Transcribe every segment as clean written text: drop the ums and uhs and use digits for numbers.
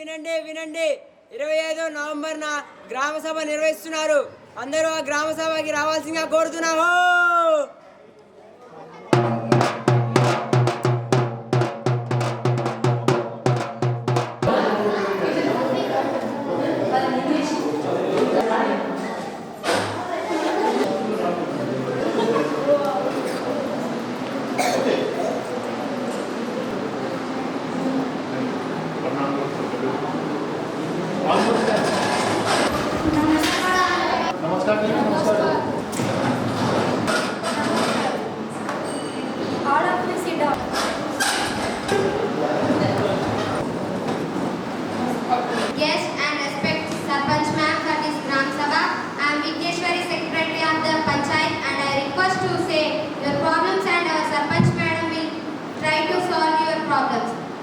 వినండి వినండి 25వ నవంబర్న గ్రామ సభ నిర్వహిస్తున్నారు. అందరూ ఆ గ్రామ సభకి రావాల్సిందిగా కోరుతున్నాము.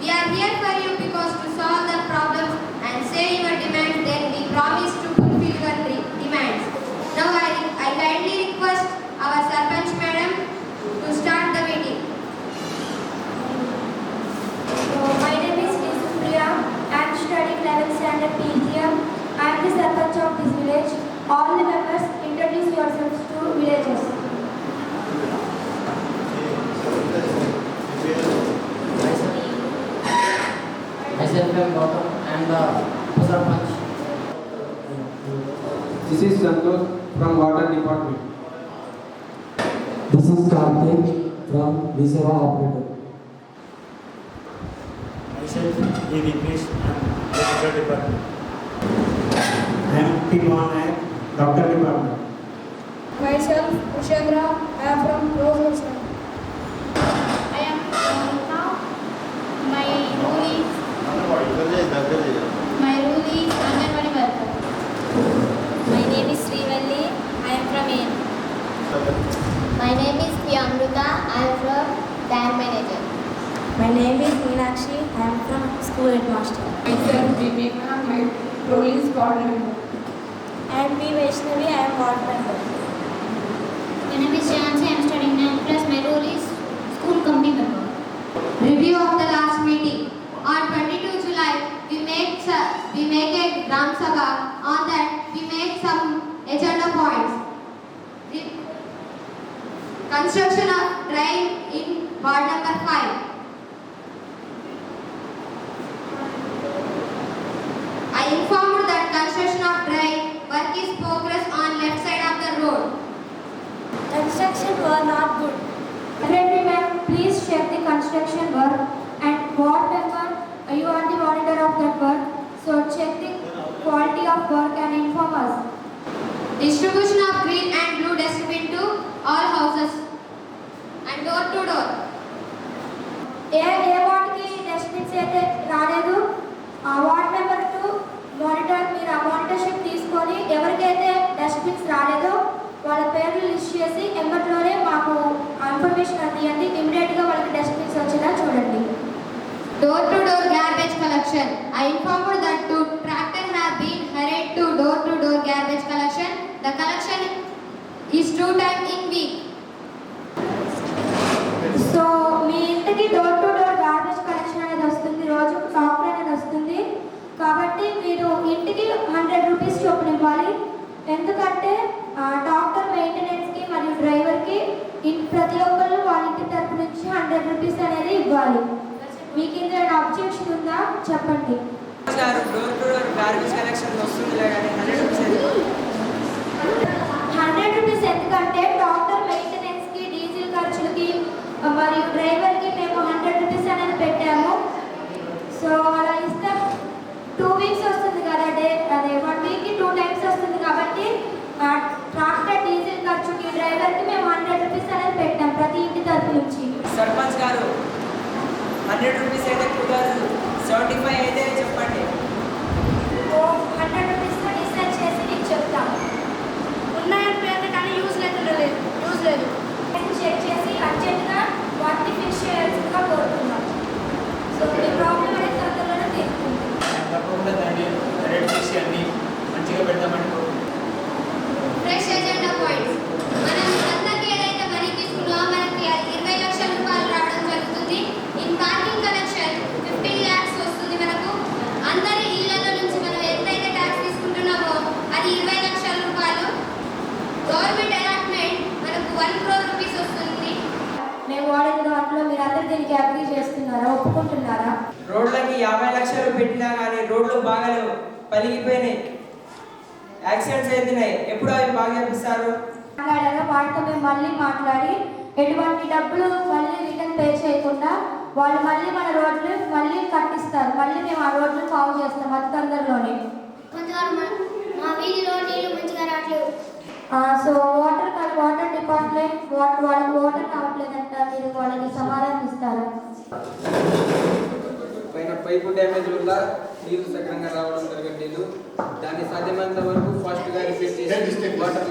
We are here for you because to solve the problems and say your demands, then we promise to fulfill your demands. Now I kindly request our Sarpanch Madam to start the meeting. My name is Priya. I am studying 11th standard PGM. I am the Sarpanch of this village. All the members introduce yourselves to villagers. Myself, I am Gautam. I am the Sarpanch. This is Santosh from Water Department. This is Karthik from Visera Operator. Myself, E. Vignesh, I am Doctor Department. I am P. Mohan, Doctor Department. Myself, Ushandra. I am from Rose Hostel. I am Monica. My role is Anganwadi worker. My name is Srivalli. I am from AN. My name is Amruta. I am from Dam Manager. My name is Meenakshi. I am from School Headmaster. Myself, Viveka. My role is ward member. I am P. Vaishnavi. I am ward member. My name is Jansi. I am studying 9th class. My role is school committee member. Review of the last meeting. On 22 July, we make a Gram Sabha. On that, we make some agenda points. The construction of drive in ward number 5. I informed that construction of drive work is progress on left side of the road. Construction were not good. Secretary ma'am, please check the construction work and ward member, you are the monitor of that work. So check the quality of work and inform us. Distribution of green and blue dustbin to all houses and door to door. ఏ వార్డ్కి dustbins అయితే రాలేదు ఆ ward number 2 monitor మీరు ఆ మానిటర్షిప్ తీసుకొని ఎవరికైతే dustbins రాలేదో వాళ్ళ పేర్లు లిస్ట్ చేసి ఎంబట్లోనే మాకు ఇన్ఫర్మేషన్ అందియండి. ఇమీడియట్గా వాళ్ళకి డస్ట్బిన్స్ వచ్చేలా చూడండి. Door to door garbage collection. I informed that two tractors have been hired to door garbage collection. The collection is 2 times in week. So మీ ఇంటికి door to door garbage collection అనేది వస్తుంది, రోజు software అనేది వస్తుంది. కాబట్టి మీరు ఇంటికి 100 రూపీస్ చొప్పున ఇవ్వాలి. ఎందుకంటే డాక్టర్ మెయింటెనెన్స్కి మరియు డ్రైవర్కి ప్రతి ఒక్కరు వాళ్ళ ఇంటి తరపు నుంచి 100 రూపీస్ అనేది ఇవ్వాలి. మీకు ఇందులో అబ్జెక్షన్ ఉందా చెప్పండి. Door to door garbage collection వస్తుందిలే కానీ 100 రూపీస్ 100 రూపీస్ ఎందుకంటే డాక్టర్ మెయింటెనెన్స్కి డీజిల్ ఖర్చులకి మరియు డ్రైవర్కి మేము 100 రూపీస్ అనేది పెట్టాము. సో అలా ఇస్తే 2 వీక్స్ వస్తుంది కదా అదే 1 వీక్కి 2 టైమ్స్ వస్తుంది. కాబట్టి ట్రాక్టర్ డీజిల్ ఖర్చుకి డ్రైవర్కి మేము 100 రూపీస్ అనేది పెట్టాం ప్రతి ఇంటి తరపు నుంచి. సర్పంచ్ గారు 100 రూపీస్ అయితే 2075 అయితే చెప్పండి. 100 రూపీస్తో డిసైడ్ చేసి నీకు చెప్తాం. ఉన్నాయని పేరు కానీ యూజ్ లేదు. చెక్ చేసి అర్జెంట్గా వాటిని ఫిక్స్ చేయాల్సిందిగా కోరుతున్నాం. సో ఈ ప్రాబ్లం అనేది తొందరలోనే తీరుతుంది. తప్పకుండా దాన్ని రెడీ చేసి అన్ని మంచిగా పెడతామని Fresh agenda points. మనం అందరికీ ఏదైతే మనీ తీసుకున్నామో మనకి 20 లక్షల రూపాయలు రావడం జరుగుతుంది. ఇన్ పార్కింగ్ కలెక్షన్ 15 lakhs వస్తుంది మనకు. పెట్టినా కానీ రోడ్లు బాగాలేవు, పలిగిపోయినాయి, యాక్సిడెంట్స్ అవుతున్నాయి. ఎప్పుడు అవి బాగా చేపిస్తారు? వాటితో మేము మళ్ళీ మాట్లాడి ఎటువంటి డబ్బులు మళ్ళీ రిటర్న్ పే చేయకుండా వాళ్ళు మళ్ళీ మన రోడ్లు మళ్ళీ కట్టిస్తారు. మళ్ళీ మేము ఆ రోడ్లు బాగు చేస్తాం అతి తొందరలోనే. మా వీధిలో నీళ్ళు మంచిగా రావట్లేదు. సో వాటర్ డిపార్ట్మెంట్ వాళ్ళకి వాటర్ కావట్లేదంట, మీరు వాళ్ళకి సమాధానం ఇస్తారా? పైన పైపు డ్యామేజ్ వల్ల నీళ్లు సక్రంగా రావడం జరగట్లేదు. దాన్ని సాధ్యమైనంత వరకు ఫాస్ట్గా రిపేర్ చేసి వాటర్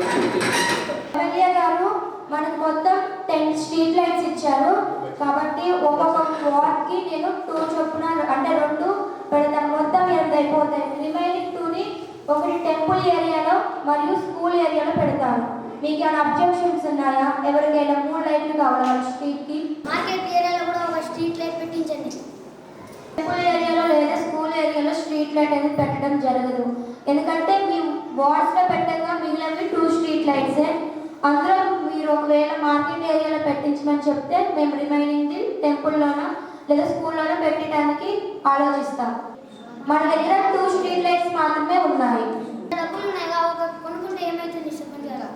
ఎమ్మెల్యే గారు మనకు మొత్తం 10 స్ట్రీట్ లైట్స్ ఇచ్చారు. కాబట్టి ఒక్కొక్క వార్డ్కి నేను 2 చొప్పున అంటే 2 పెడతాను. మొత్తం 8 అయిపోతాయి. రిమైనింగ్ 2ని ఒకటి టెంపుల్ ఏరియాలో మరియు స్కూల్ ఏరియాలో పెడతాను. మీకు ఏమైనా అబ్జెక్షన్స్ ఉన్నాయా? ఎవరికైనా 3 లైట్లు కావాలా స్ట్రీట్కి? మార్కెట్ ఏరియాలో కూడా ఒక స్ట్రీట్ లైట్ పెట్టించండి. టెంపుల్ ఏరియాలో లేదా స్కూల్ ఏరియాలో స్ట్రీట్ లైట్ అనేది పెట్టడం జరగదు. ఎందుకంటే మీ వార్డ్స్లో పెట్టగా మిగిలినవి 2 స్ట్రీట్ లైట్సే. అందులో మీరు ఒకవేళ మార్కెట్ ఏరియాలో పెట్టించమని చెప్తే మేము రిమైనింగ్ది టెంపుల్లోనో లేదా స్కూల్లోనో పెట్టడానికి ఆలోచిస్తాం. మన దగ్గర 2 స్ట్రీట్ లైట్స్ మాత్రమే ఉన్నాయి. డబ్బులు ఉన్నాయి కాబట్టి కొనుక్కుంటే ఏమైతుంది చెప్పండి కదా.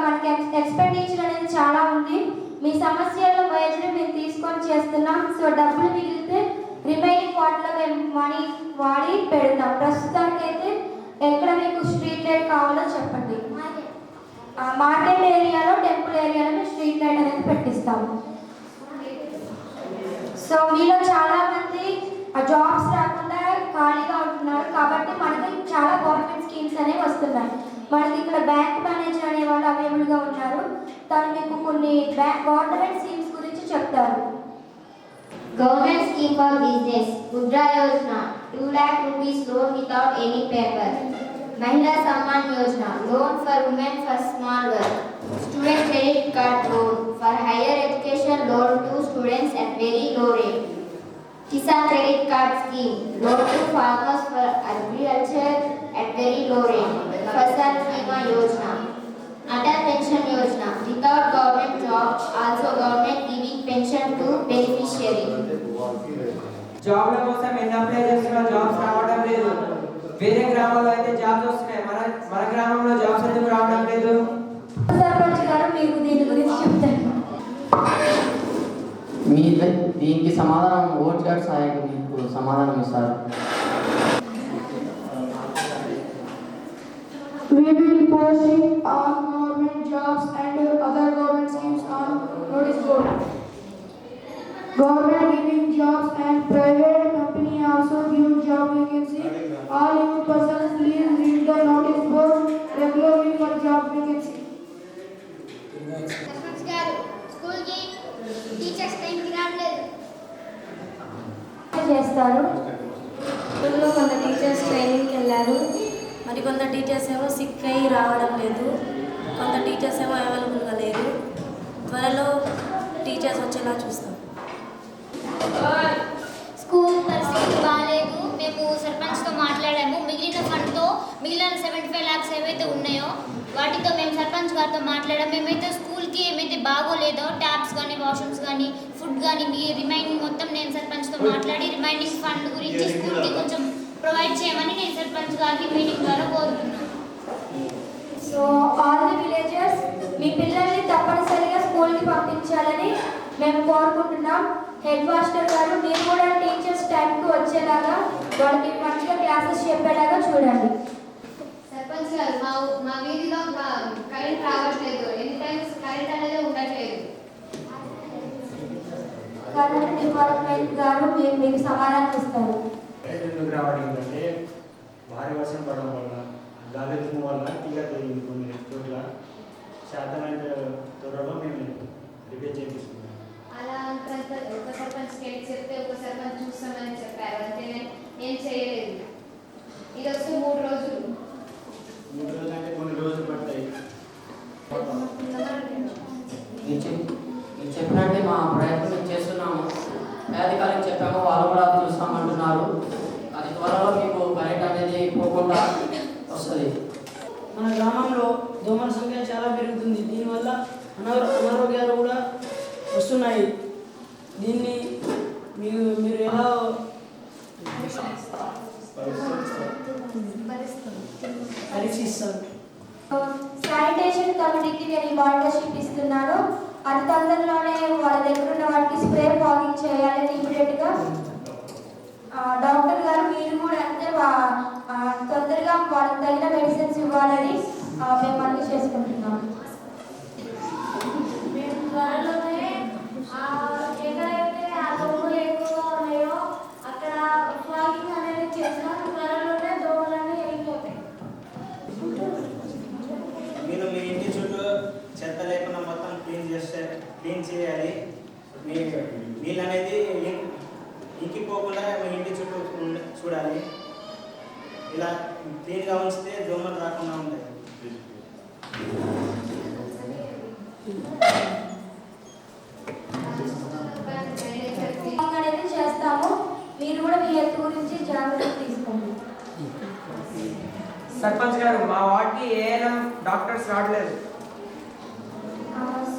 మనకి ఎక్స్పెండిచర్ అనేది చాలా ఉంది. మీ సమస్యల్లో మేజర్ మేము తీసుకొని చేస్తున్నాం. సో డబ్బులు మిగిలితే రిమైనింగ్ వాటిలో మేము మనీ వాడి పెడతాం. ప్రస్తుతానికి అయితే ఎక్కడ మీకు స్ట్రీట్ లైట్ కావాలో చెప్పండి. మార్కెట్ ఏరియాలో టెంపుల్ ఏరియాలో స్ట్రీట్ లైట్ అనేది పెట్టిస్తాము. సో మీలో చాలా మంది జాబ్స్ రాకుండా ఖాళీగా ఉంటున్నారు. కాబట్టి మనకి చాలా గవర్నమెంట్ స్కీమ్స్ అనేవి వస్తున్నాయి. మనకి ఇక్కడ బ్యాంక్ మేనేజర్ అనే వాళ్ళు అవైలబుల్గా ఉన్నారు. తను మీకు కొన్ని గవర్నమెంట్ స్కీమ్స్ గురించి చెప్తారు. Government scheme for business Mudra Yojana 2 lakh rupees loan without any paper. Mahila Samman Yojana loan for women for small work. Student credit card loan for higher education loan to students at very low rate. Kisan credit card scheme loan to farmers for agriculture at very low rate. Fasal Bima Yojana. Atal Pension Yojana without government job, also government giving pension to beneficiary. జాబ్ల కోసం ఎన్ని apply చేస్తున్నా jobs రావడం లేదు. వేరే గ్రామాల్లో అయితే jobs వస్తున్నాయి, మన గ్రామంలో జాబ్స్ ఎందుకు రావడం లేదు? సర్పంచ్ గారు మీకు దీని గురించి చెప్తారు. దీనికి సమాధానం ఓట్ గార్డ్ సహాయకులు మీకు సమాధానం ఇస్తారు. We will posting all government jobs and other government schemes on notice board. Government giving jobs and private company also give job vacancy. All young persons please read the notice board regularly for job vacancy. Sarpanch గారు school కి teachers time కి రావట్లేదు. చేస్తారు. స్కూల్లో కొంత teachers ట్రైనింగ్కి వెళ్ళారు. మరి కొంత టీచర్స్ ఏమో సిక్ అయ్యి రావడం లేదు. కొంత టీచర్స్ ఏమో అవైలబుల్గా లేరు. త్వరలో టీచర్స్ వచ్చేలా చూస్తాం. స్కూల్ పరిస్థితి బాగాలేదు. మేము సర్పంచ్తో మాట్లాడాము. మిగిలిన ఫండ్తో మిగిలిన 75 lakhs ఏవైతే ఉన్నాయో వాటితో మేము సర్పంచ్ గారితో మాట్లాడాము. మేమైతే స్కూల్కి ఏమైతే బాగోలేదో ట్యాబ్స్ కానీ వాష్రూమ్స్ కానీ ఫుడ్ కానీ మీ రిమైనింగ్ మొత్తం నేను సర్పంచ్తో మాట్లాడి రిమైనింగ్ ఫండ్ గురించి స్కూల్కి కొంచెం ప్రొవైడ్ చేయమని నేను సర్పంచ్ గారికి మీటింగ్ ద్వారా కోరుతున్నాను. సో ఆల్ ది విలేజర్స్ మీ పిల్లల్ని తప్పనిసరిగా స్కూల్కి పంపించాలని మేము కోరుకుంటున్నాం. హెడ్ మాస్టర్ గారు మీరు కూడా టీచర్స్ టైంకి వచ్చేలాగా వాళ్ళకి మంచిగా క్లాసెస్ చెప్పేలాగా చూడండి. సర్పంచ్ గారు మా వీధిలో కరెంట్ రావట్లేదు. ఎన్ని టైమ్స్ కరెంట్ అనేది ఉండట్లేదు. కరెంట్ డిపార్ట్మెంట్ గారు మీకు సమాధానం ఇస్తారు. ఎందుకు రావడం అంటే భారీ వర్షం పడడం వల్ల గాలి దుమ్ము వల్ల తీగ తగిలింది కొన్ని చోట్ల. శాతమైన త్వరలో మేము రిపేర్ చేపిస్తున్నాం. అలా ఒక సర్పంచ్కి చెప్తే ఒక సర్పంచ్ చూస్తామని చెప్పారు. అంటే నేను చేయలేదు. ఇది వస్తే 3 రోజులు. 3 రోజులు అంటే కొన్ని రోజులు పడతాయి. మీరు చెప్పినట్టే మా ప్రయత్నం మేము చేస్తున్నాము. అధికారులకు చెప్పాము, వాళ్ళు కూడా చూస్తామంటున్నారు. అది త్వరలో మీకు కరెంట్ అనేది పోకుండా వస్తుంది. మన గ్రామంలో దోమల సంఖ్య చాలా పెరుగుతుంది. దీనివల్ల అనారోగ్యాలు కూడా వస్తున్నాయి. దీన్ని మీరు ఎలా పరీక్షిస్తారు. శానిటేషన్ కమిటీకి నేను వాలంటీర్షిప్ ఇస్తున్నాను. అతి తొందరలోనే వాళ్ళ దగ్గర ఉన్న వాటికి స్ప్రే ఫాగింగ్ చేయాలని ఇమీడియట్గా. డాక్టర్ గారు మీరు కూడా అంతే తొందరగా వాళ్ళకి తగిన మెడిసిన్స్ ఇవ్వాలని మేము అన్ని చేసుకుంటున్నాం. మేము త్వరలోనే ఎక్కడైతే ఆ దోమలు ఎక్కువగా ఉన్నాయో అక్కడ ఫాగింగ్ అనేది చేస్తాం. త్వరలోనే దోమలన్నీ వెళ్ళిపోతాయి. మీరు మీ ఇంటి చుట్టూ చెత్త లేకుండా మొత్తం క్లీన్ చేయాలి. మీ నీళ్ళు అనేది ఇంకిపోకుండా మీ ఇంటి చుట్టూ చూడాలి. ఇలా క్లీన్గా ఉంచితే దోమలు రాకుండా ఉంటాయి. అనేది చేస్తాము. మీరు కూడా మీ హెల్త్ గురించి జాగ్రత్త తీసుకోండి. సర్పంచ్ గారు, మా వార్డుకి ఏఎన్ఎం డాక్టర్స్ రావట్లేదు.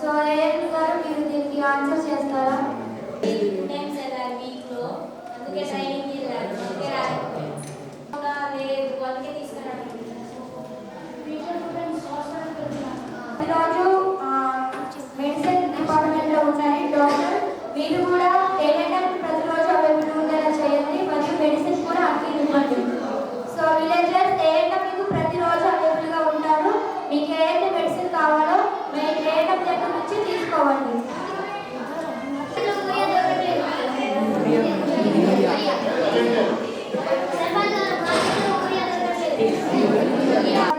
సో ఏఎన్ గారు మీరు దీనికి ఆన్సర్ చేస్తారా? టైమ్స్ వెళ్ళారు వీక్లో, అందుకే ట్రైనింగ్ వెళ్ళారు. అందుకే లేదు వాళ్ళకే తీసుకురావడం. ఈరోజు మెడిసిన్ డిపార్ట్మెంట్లో ఉన్నాయి డాక్టర్. మీరు కూడా ఏదైనా ప్రతిరోజు అవైలబుల్ ఉండేలా చేయండి మరియు మెడిసిన్ కూడా అన్ని ఇవ్వండి. సో విలేజర్స్ ఏదైనా మీకు ప్రతిరోజు అవైలబుల్గా ఉంటారు. మీకు ఏదైతే మెడిసిన్ కావాలో మీరు ఏదైనా దగ్గర నుంచి తీసుకోవండి.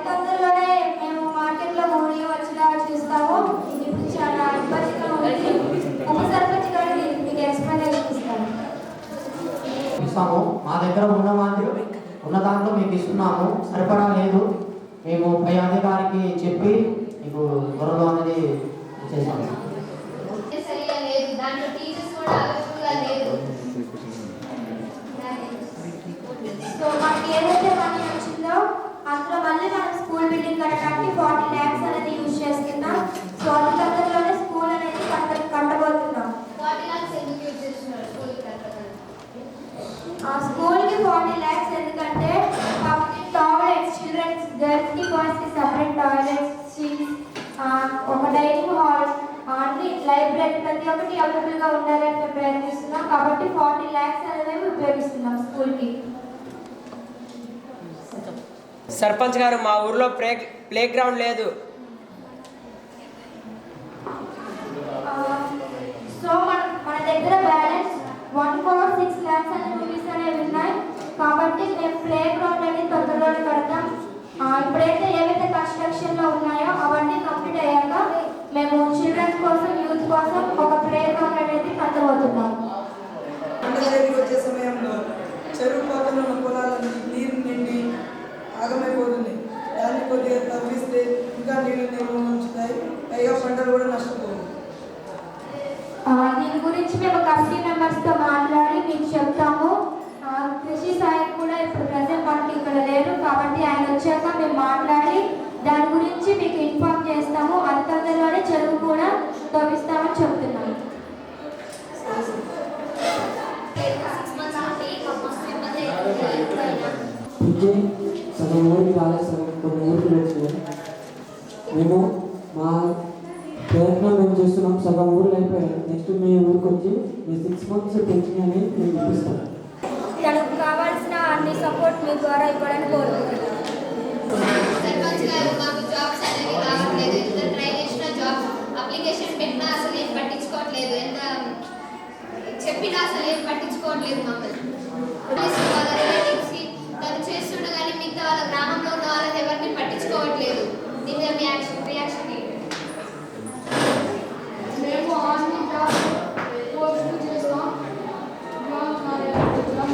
తొందరలోనే మేము మార్కెట్లో ఊరి వచ్చేలా చూస్తాము. ఇప్పుడు చాలా ఇబ్బందిగా ఉంది. ఉప సర్పంచ్ గారు మీకు ఎక్స్ప్లెనేషన్ ఇస్తాను. ఇస్తాము. మా దగ్గర ఉన్న దాంట్లో మీకు ఇస్తున్నాము. సరిపడా లేదు, మేము పై అధికారికి చెప్పి మీకు త్వరలో అనేది చేస్తాము. సరిగా లేదు, దాంట్లో టీచర్స్ కూడా అవైలబుల్గా లేదు. సో మనకి ఏదైతే మనీ వచ్చిందో అందులో మళ్ళీ మనం స్కూల్ బిల్డింగ్ కట్టడానికి 40 lakhs అనేది యూజ్ చేస్తున్నాం. సో అతి తొందరలోనే స్కూల్ అనేది కట్టబోతున్నాం. 40 lakhs ఎందుకు యూజ్ చేస్తున్నారు స్కూల్కి కట్టడానికి? ఆ స్కూల్కి 40 lakhs ఎందుకంటే టాయిలెట్స్, చిల్డ్రన్స్ గర్ల్స్కి బాయ్స్కి సపరేట్ టాయిలెట్స్, ఒక డైనింగ్ హాల్, అన్ని లైబ్రరీ ప్రతి ఒక్కటి అవైలబుల్గా ఉండాలని మేము ప్రయత్నిస్తున్నాం. కాబట్టి 40 lakhs అనేది మేము ఉపయోగిస్తున్నాం స్కూల్కి. సర్పంచ్ గారు, మా ఊర్లో ప్లే గ్రౌండ్ లేదు. సో మన దగ్గర బ్యాలెన్స్ 1.6 lakhs రూపీస్ అనేవి ఉన్నాయి. కాబట్టి మేము ప్లే గ్రౌండ్ అనేది తొందరలోనే కడతాం. ఇప్పుడైతే ఏవైతే కన్స్ట్రక్షన్లో ఉన్నాయో అవన్నీ కంప్లీట్ అయ్యాక మేము చిల్డ్రన్స్ కోసం, యూత్ కోసం ఒక ప్లే గ్రౌండ్ అనేది కట్టబోతున్నాం. వచ్చే సమయంలో చెరువు పక్కన ఉన్న పొలాలన్నీ నీరు నిండి ఆగమైపోతుంది. దాన్ని కొద్దిగా తవ్విస్తే ఇంకా నీళ్ళు నిల్వ ఉంచుతాయి, పైగా పంటలు కూడా నష్టపోవు. దీని గురించి మేము కమిటీ మెంబర్స్తో మాట్లాడి మీకు చెప్తాము. కృషి సాయి కూడా ఇప్పుడు ప్రజెంట్ మనకి ఇక్కడ లేరు, కాబట్టి ఆయన వచ్చాక మేము మాట్లాడి దాని గురించి మీకు ఇన్ఫార్మ్ చేస్తాము. అతి తొందరలోనే చెరువు కూడా తవ్విస్తామని చెప్తున్నాము. సగం ఊరికి రాలేదు, సగం కొన్ని ఊరికి వచ్చినాయి. మేము మా ప్రయత్నం మేము చేస్తున్నాం. సగం ఊర్లు అయిపోయాయి. నెక్స్ట్ మీ ఊరికి వచ్చి మీ 6 months పెన్షన్ అని మేము ఇప్పిస్తాం. తనకు కావాల్సిన అన్ని సపోర్ట్ మీ ద్వారా ఇవ్వాలని కోరుకుంటున్నాను. సర్పంచ్ గారు, మాకు జాబ్స్ అనేవి రావట్లేదు. ఎంత ట్రై చేసినా జాబ్ అప్లికేషన్ పెట్టినా అసలు ఏం పట్టించుకోవట్లేదు. ఎంత చెప్పినా అసలు ఏం పట్టించుకోవట్లేదు మమ్మల్ని. వాళ్ళ రిలేటివ్స్కి తను చేస్తుండగానే మిగతా వాళ్ళ గ్రామంలో ఉన్న వాళ్ళని ఎవరిని పట్టించుకోవట్లేదు. దీని మీ రియాక్షన్ ఏంటి? మేము ఆన్లైన్ జాబ్ కోర్సు చేస్తాం.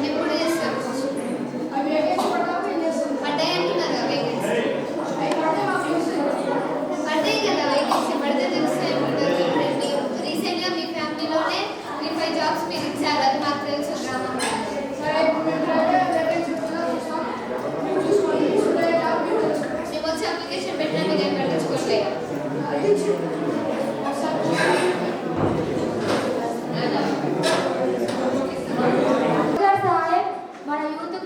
ఎప్పుడు చేస్తారు? అవి వేకెన్సీ పడ్డాక చేస్తాం. పడ్డాయి అంటున్నారు కదా వేకెన్సీ. పడ్డాయి కదా వేకెన్సీ, పడితే తెలుస్తాయి. రీసెంట్గా మీ ఫ్యామిలీలోనే 3-5 జాబ్స్ మీరు ఇచ్చారు, అది మాకు తెలుసు గ్రామంలో. సరే, ఇప్పుడు మేము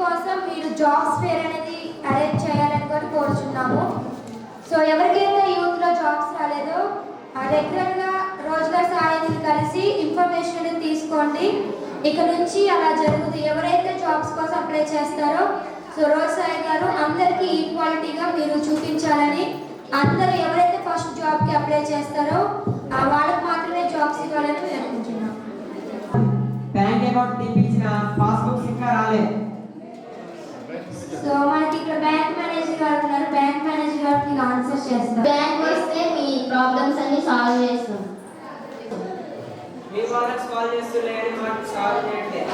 కోసం మీరు జాబ్స్ ఫేర్ అనేది అరేంజ్ చేయాలని కూడా కోరుచున్నాము. సో ఎవరికైతే యూత్లో జాబ్స్ రాలేదో రెగ్యులర్గా రోజ్గార్ సాయాన్ని కలిసి ఇన్ఫర్మేషన్ అనేది తీసుకోండి. ఇక నుంచి అలా జరుగుతుంది. ఎవరైతే జాబ్స్ కోసం అప్లై చేస్తారో సో రోజ్ సాయి గారు అందరికీ ఈక్వాలిటీగా మీరు చూపించాలని, అందరూ ఎవరైతే ఫస్ట్ జాబ్కి అప్లై చేస్తారో వాళ్ళకి మాత్రమే జాబ్స్ ఇవ్వాలని మేము అనుకుంటున్నాం. బ్యాంక్ అకౌంట్ తీపించిన పాస్బుక్స్ ఇంకా రాలేదు. సో మనకి ఇక్కడ బ్యాంక్ మేనేజర్ గారు ఉన్నారు. బ్యాంక్ మేనేజర్ గారికి ఆన్సర్ చేస్తారు. బ్యాంక్ వస్తే మీ ప్రాబ్లమ్స్ అన్ని సాల్వ్ చేస్తాం. మీ వాళ్ళకి కాల్ చేస్తుండే కానీ మాకు సాల్వ్ చేయట్లేదు.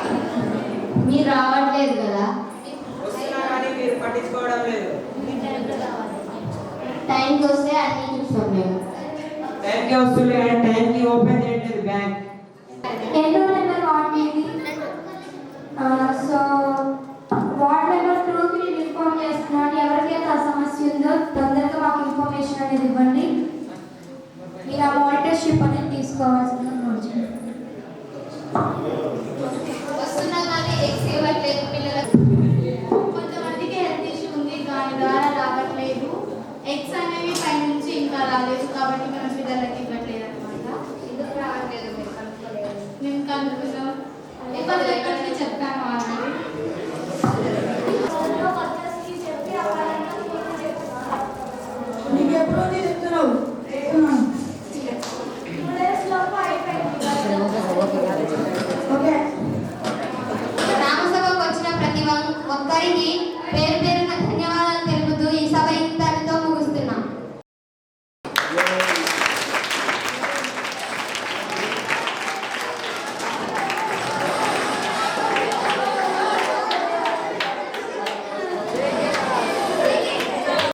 మీరు రావట్లేదు కదా, వస్తున్నా కానీ మీరు పట్టించుకోవడం లేదు. టైంకి వస్తే అన్ని చూస్తాం మేము. టైంకి వస్తుండే కానీ టైంకి ఓపెన్ చేయట్లేదు బ్యాంక్. ఎన్నో నెంబర్ వార్డ్ మీది. సో వార్డ్ నెంబర్ 2కి నేను ఇన్ఫార్మ్ చేస్తున్నాను. ఎవరికైతే ఆ సమస్య ఉందో తొందరగా మాకు ఇన్ఫర్మేషన్ అనేది ఇవ్వండి. మీరు ఆ మానిటర్షిప్ అనేది తీసుకోవాల్సిందిగా కోరుచున్నాను. వస్తున్నా కానీ ఎక్స్ ఇవ్వట్లేదు పిల్లలకు. కొంతమందికి హెల్త్ ఇష్యూ ఉంది, దాని ద్వారా రావట్లేదు. ఎక్స్ అనేవి పై నుంచి ఇంకా రాలేదు కాబట్టి మనం పిల్లలకి ఇవ్వట్లేదు అనమాట. ఎందుకు రావట్లేదు మేము కనుక్కున్నాం. ఎప్పటికీ చెప్పాను ఆల్రెడీ. నీకు ఎప్పుడు చెప్తున్నావు? ఓకే. గ్రామసభకు వచ్చిన ప్రతి ఒక్కరికి పేరు పేరున ధన్యవాదాలు తెలుపుతూ ఈ సభ ఇంతటితో ముగిస్తున్నాం.